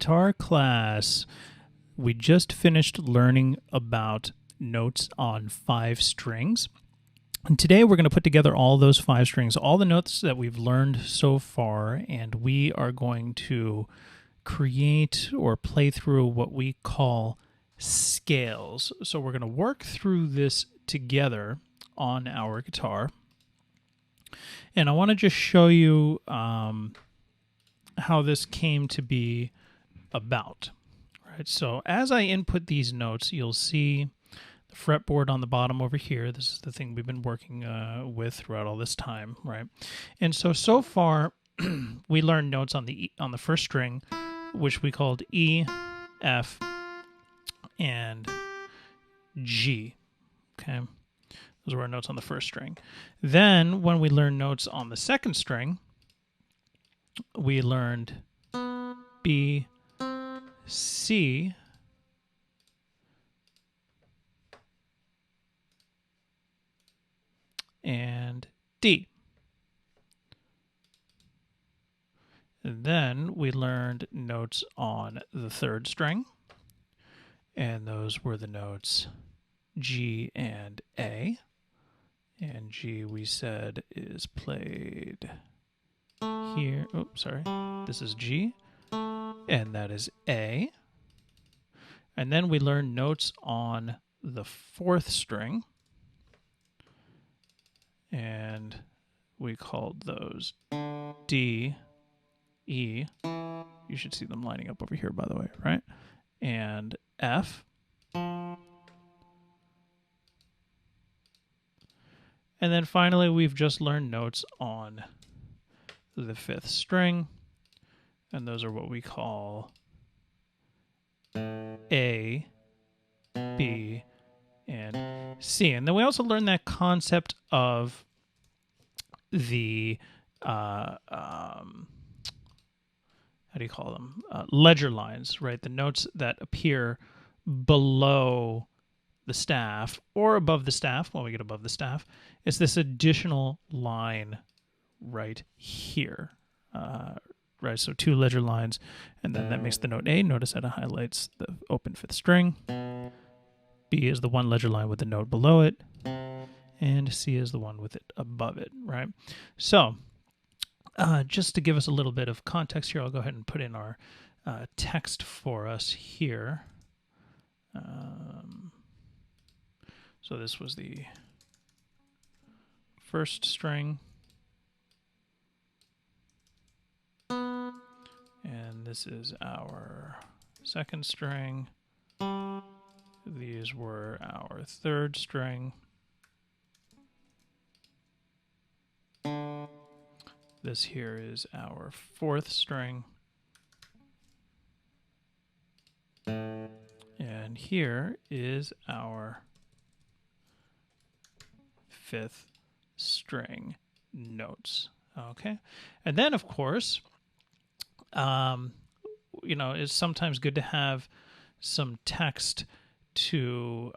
guitar class. We just finished learning about notes on 5 strings. And today we're going to put together all those 5 strings, all the notes that we've learned so far, and we are going to create or play through what we call scales. So we're going to work through this together on our guitar. And I want to just show you how this came to be about. Right? So as I input these notes, you'll see the fretboard on the bottom over here. This is the thing we've been working with throughout all this time, right? And so far, we learned notes on the first string, which we called E, F, and G. Okay. Those were our notes on the first string. Then, when we learned notes on the second string, we learned B, C, and D. And then we learned notes on the third string, and those were the notes G and A. And G, we said, is played here. Oops, sorry. This is G, and that is A. And then we learned notes on the fourth string, and we called those D, E. You should see them lining up over here, by the way, right? And F. And then finally, we've just learned notes on the fifth string, and those are what we call A, B, and C. And then we also learned that concept of the, how do you call them? Ledger lines, right? The notes that appear below the staff or above the staff. When we get above the staff, it's this additional line right here, right? So 2 ledger lines, and then that makes the note A. Notice that it highlights the open fifth string. B is the 1 ledger line with the note below it, and C is the one with it above it, right? So just to give us a little bit of context here, I'll go ahead and put in our text for us here. So this was the first string, and this is our second string. These were our third string. This here is our fourth string. And here is our fifth string notes. Okay. And then, of course, you know, it's sometimes good to have some text to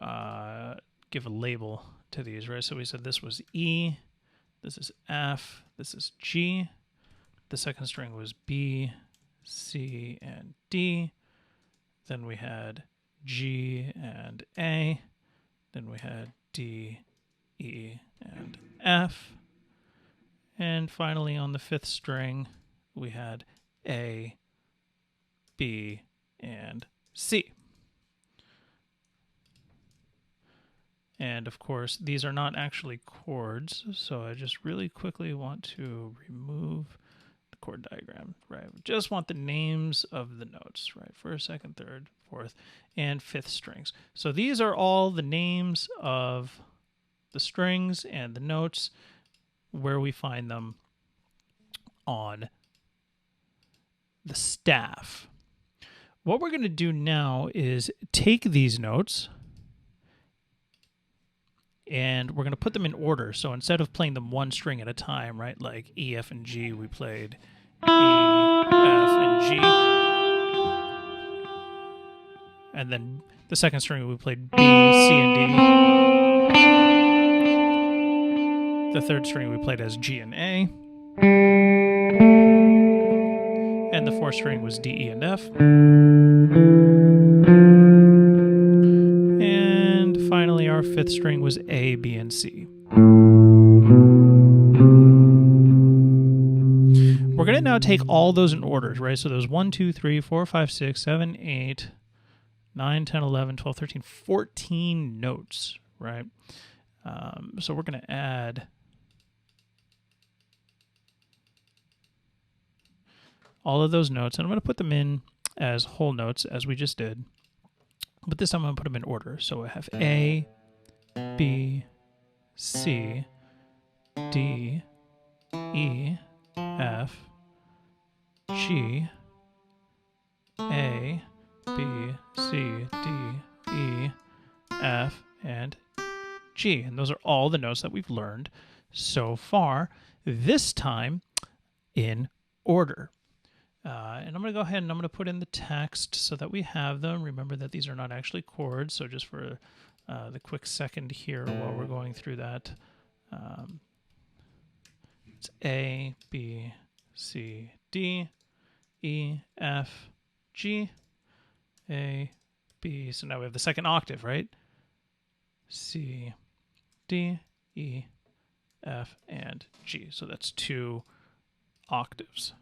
give a label to these, right? So we said this was E, this is F, this is G. The second string was B, C, and D. Then we had G and A. Then we had D, E, and F. And finally, on the fifth string, we had A, B, and C. And of course, these are not actually chords, so I just really quickly want to remove the chord diagram, right? We just want the names of the notes, right? First, second, third, fourth, and fifth strings. So these are all the names of the strings and the notes where we find them on the staff. What we're going to do now is take these notes and we're going to put them in order. So instead of playing them one string at a time, right, like E, F, and G, we played E, F, and G. And then the second string, we played B, C, and D. The third string, we played as G and A. and the fourth string was D, E, and F. And finally, our fifth string was A, B, and C. We're going to now take all those in order, right? So there's 1, 2, 3, 4, 5, 6, 7, 8, 9, 10, 11, 12, 13, 14 notes, right? So we're going to add all of those notes, and I'm going to put them in as whole notes, as we just did. But this time I'm going to put them in order. So I have A, B, C, D, E, F, G, A, B, C, D, E, F, and G. And those are all the notes that we've learned so far, this time in order. And I'm going to go ahead and I'm going to put in the text so that we have them. Remember that these are not actually chords, so just for the quick second here while we're going through that, it's A, B, C, D, E, F, G, A, B. So now we have the second octave, right? C, D, E, F, and G. So that's 2 octaves.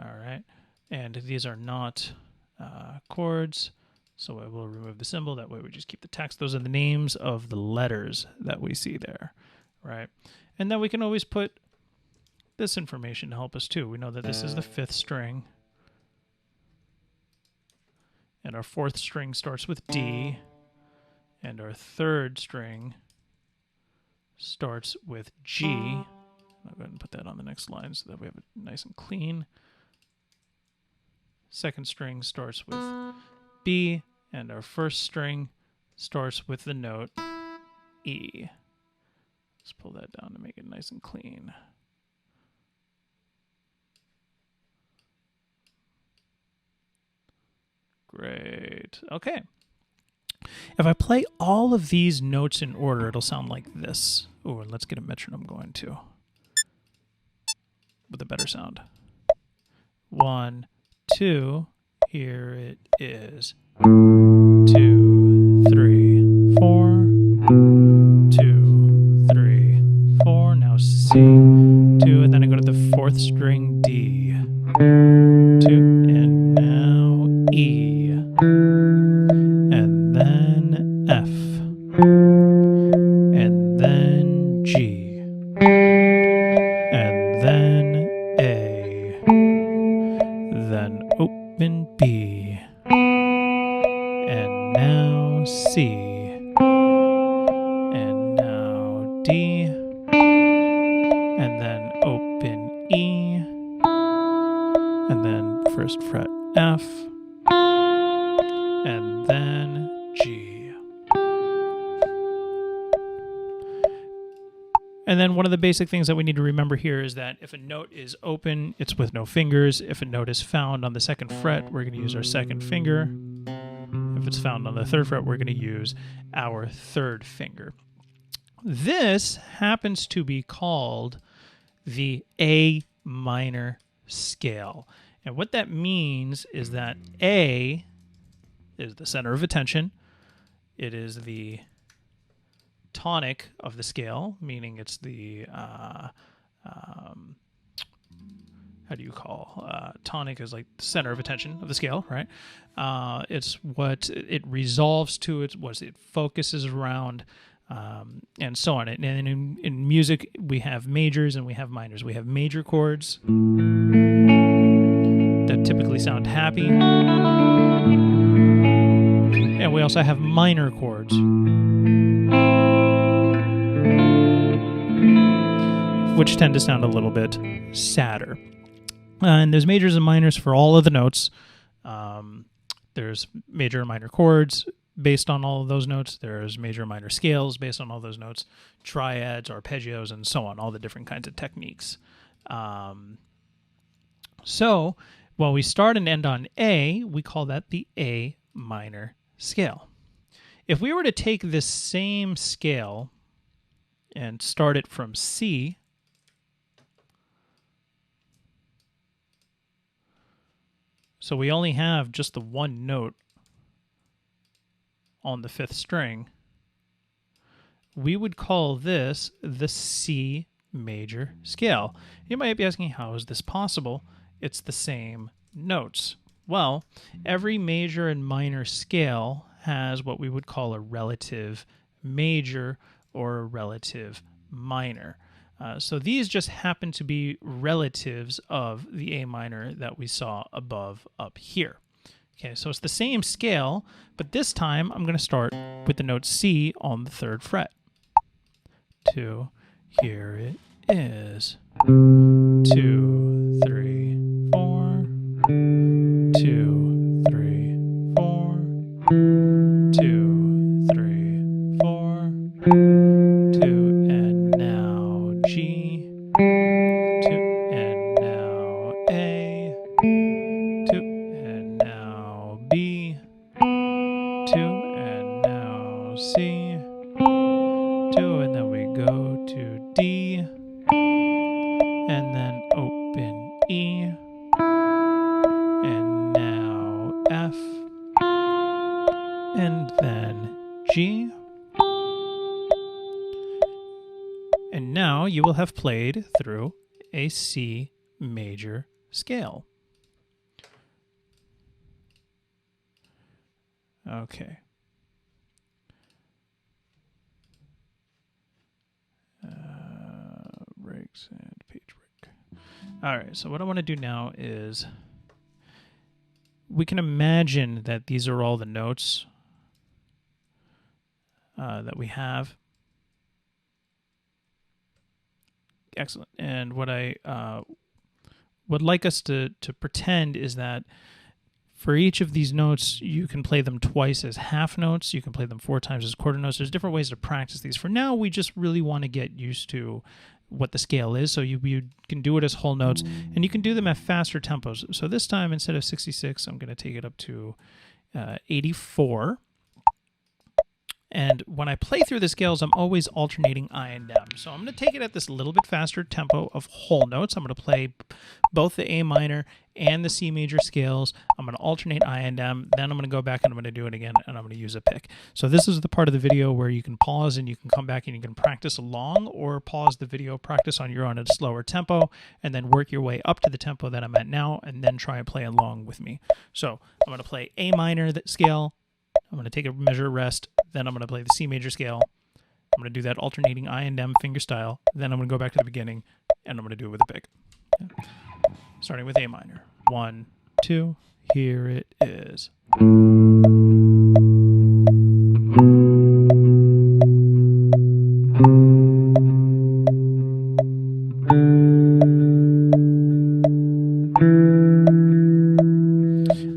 All right. And these are not chords, so I will remove the symbol. That way we just keep the text. Those are the names of the letters that we see there, right? And then we can always put this information to help us too. We know that this is the 5th string, and our 4th string starts with D, and our 3rd string starts with G. I'll go ahead and put that on the next line so that we have it nice and clean. 2nd string starts with B, and our 1st string starts with the note E. Let's pull that down to make it nice and clean. Great. Okay. If I play all of these notes in order, it'll sound like this. Oh, and let's get a metronome going too, with a better sound. 1, 2, here it is. 2, 3, 4. 2, 3, 4. Now C, 2, and then I go to the 4th string D. 2, and now E. And then F. And then G. And then A. Then open B, and now C, and now D, and then open E, and then 1st fret F, and then G. And then one of the basic things that we need to remember here is that if a note is open, it's with no fingers. If a note is found on the 2nd fret, we're going to use our 2nd finger. If it's found on the 3rd fret, we're going to use our 3rd finger. This happens to be called the A minor scale. And what that means is that A is the center of attention. It is the tonic of the scale, meaning it's the how do you call tonic is like the center of attention of the scale, right? It's what it resolves to, it's what it focuses around, and so on. And in music, we have majors and we have minors. We have major chords that typically sound happy, and we also have minor chords, which tend to sound a little bit sadder. And there's majors and minors for all of the notes. There's major and minor chords based on all of those notes. There's major and minor scales based on all those notes, triads, arpeggios, and so on, all the different kinds of techniques. So while we start and end on A, we call that the A minor scale. If we were to take this same scale and start it from C, So we only have just the one note on the 5th string. We would call this the C major scale. You might be asking, how is this possible? It's the same notes. Well, every major and minor scale has what we would call a relative major or a relative minor. So these just happen to be relatives of the A minor that we saw above up here. Okay, so it's the same scale, but this time I'm going to start with the note C on the 3rd fret. 2, here it is. 2, 3, 4. 2, 3, 4. 2, 3, 4. 2, and now G. 2, and now A. 2, and now B. 2, and now C. 2, and then we go to D, and then open E, and now F, and then G. And now you will have played through a C major scale. Okay. Breaks and page break. All right, so what I want to do now is we can imagine that these are all the notes that we have. Excellent. And what I would like us to pretend is that for each of these notes, you can play them twice as half notes. You can play them 4 times as quarter notes. There's different ways to practice these. For now, we just really want to get used to what the scale is. So you can do it as whole notes, and you can do them at faster tempos. So this time, instead of 66, I'm going to take it up to 84. And when I play through the scales, I'm always alternating I and M. So I'm going to take it at this little bit faster tempo of whole notes. I'm going to play both the A minor and the C major scales. I'm going to alternate I and M. Then I'm going to go back and I'm going to do it again, and I'm going to use a pick. So this is the part of the video where you can pause and you can come back and you can practice along, or pause the video, practice on your own at a slower tempo, and then work your way up to the tempo that I'm at now, and then try and play along with me. So I'm going to play A minor scale. I'm going to take a measure rest, then I'm going to play the C major scale. I'm going to do that alternating I and M fingerstyle. Then I'm going to go back to the beginning, and I'm going to do it with a pick. Okay. Starting with A minor. 1, 2, here it is.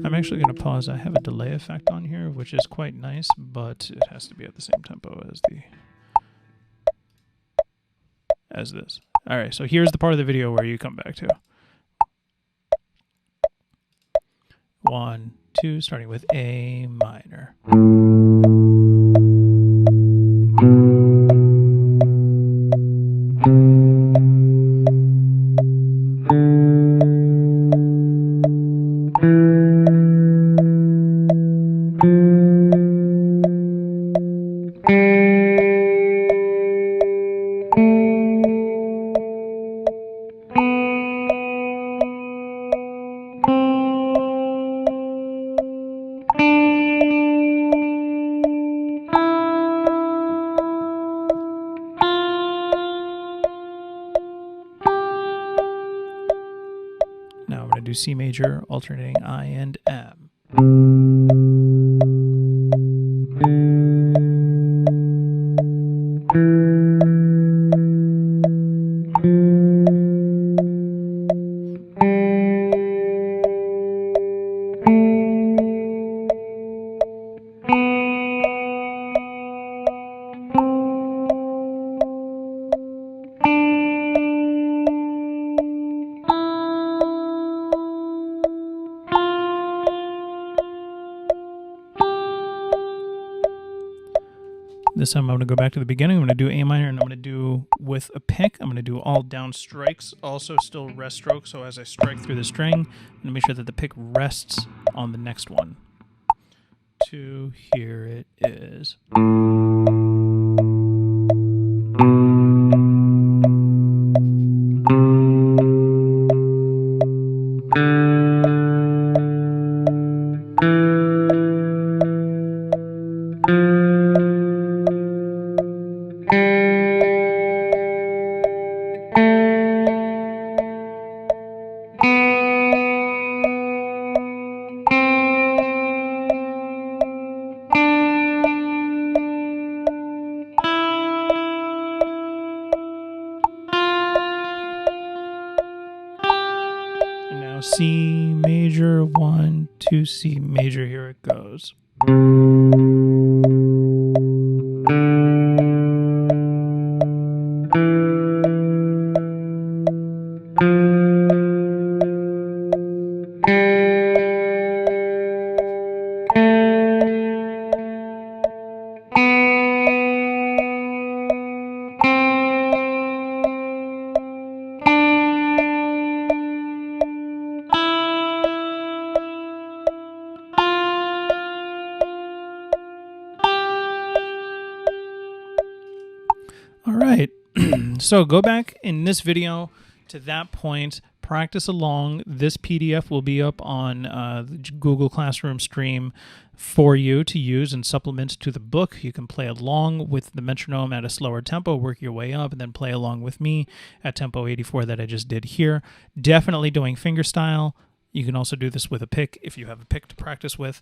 I'm actually going to pause. I have a delay effect on here, which is quite nice, but it has to be at the same tempo as this. All right, so here's the part of the video where you come back to. 1, 2, starting with A minor. Now I'm going to do C major, alternating I and M. This time I'm going to go back to the beginning. I'm going to do A minor, and I'm going to do with a pick. I'm going to do all down strikes, also still rest stroke. So as I strike through the string, I'm going to make sure that the pick rests on the next one. Here it is. C major, 1, 2, C major, here it goes. All right, so go back in this video to that point, practice along. This PDF will be up on the Google Classroom stream for you to use and supplement to the book. You can play along with the metronome at a slower tempo, work your way up, and then play along with me at tempo 84 that I just did here. Definitely doing fingerstyle. You can also do this with a pick if you have a pick to practice with.